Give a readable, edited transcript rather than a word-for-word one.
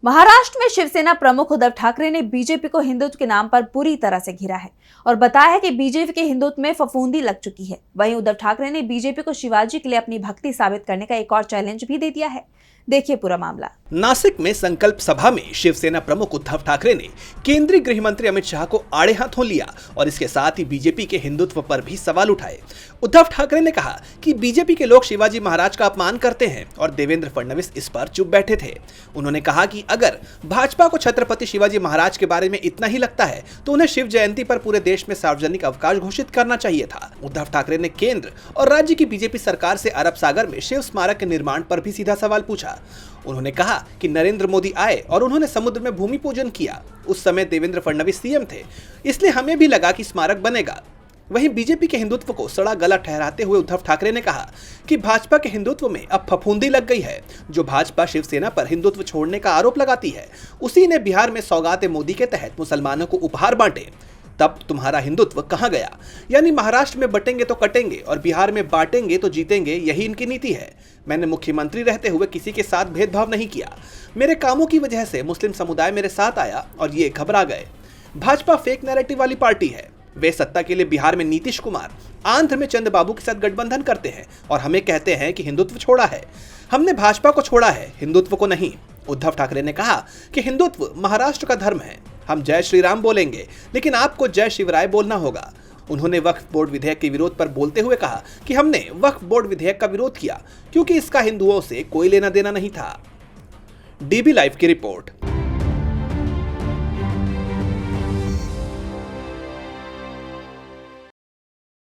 महाराष्ट्र में शिवसेना प्रमुख उद्धव ठाकरे ने बीजेपी को हिंदुत्व के नाम पर बुरी तरह से घिरा है और बताया है कि बीजेपी के हिंदुत्व में फफूंदी लग चुकी है। वहीं उद्धव ठाकरे ने बीजेपी को शिवाजी के लिए अपनी भक्ति साबित करने का एक और चैलेंज भी दे दिया है। देखिए पूरा मामला। नासिक में संकल्प सभा में शिवसेना प्रमुख उद्धव ठाकरे ने केंद्रीय गृह मंत्री अमित शाह को आड़े हाथों लिया और इसके साथ ही बीजेपी के हिंदुत्व पर भी सवाल उठाए। उद्धव ठाकरे ने कहा कि बीजेपी के लोग शिवाजी महाराज का अपमान करते हैं और देवेंद्र फडणवीस इस पर चुप बैठे थे। उन्होंने कहा कि अगर भाजपा को छत्रपति शिवाजी महाराज के बारे में इतना ही लगता है तो उन्हें शिव जयंती पर पूरे देश में सार्वजनिक अवकाश घोषित करना चाहिए था। उद्धव ठाकरे ने केंद्र और राज्य की बीजेपी सरकार से अरब सागर में शिव स्मारक के निर्माण पर भी सीधा सवाल पूछा। उन्होंने कहा कि नरेंद्र मोदी आए और उन्होंने समुद्र में भूमि पूजन किया। उस समय देवेंद्र फडणवीस सीएम थे, इसलिए हमें भी लगा कि स्मारक बनेगा। वहीं बीजेपी के हिंदुत्व को सड़ा गला ठहराते हुए उद्धव ठाकरे ने कहा कि भाजपा के हिंदुत्व में अब फफूंदी लग गई है। जो भाजपा शिवसेना पर हिंदुत्व छोड़ने का आरोप लगाती है, उसी ने बिहार में सौगात मोदी के तहत मुसलमानों को उपहार बांटे। तब तुम्हारा हिंदुत्व कहां गया? यानी महाराष्ट्र में बटेंगे तो कटेंगे और बिहार में बांटेंगे तो जीतेंगे, यही इनकी नीति है। मैंने मुख्यमंत्री रहते हुए किसी के साथ भेदभाव नहीं किया। मेरे कामों की वजह से मुस्लिम समुदाय मेरे साथ आया और ये घबरा गए। भाजपा फेक नैरेटिव वाली पार्टी है। वे सत्ता के लिए बिहार में नीतीश कुमार, आंध्र में चंद्रबाबू के साथ गठबंधन करते हैं और हमें कहते हैं कि हिंदुत्व छोड़ा है। हमने भाजपा को छोड़ा है, हिंदुत्व को नहीं। उद्धव ठाकरे ने कहा कि हिंदुत्व महाराष्ट्र का धर्म है। हम जय श्री राम बोलेंगे, लेकिन आपको जय शिवराय बोलना होगा। उन्होंने वक्फ बोर्ड विधेयक के विरोध पर बोलते हुए कहा कि हमने वक्फ बोर्ड विधेयक का विरोध किया क्योंकि इसका हिंदुओं से कोई लेना देना नहीं था। डीबी लाइव की रिपोर्ट।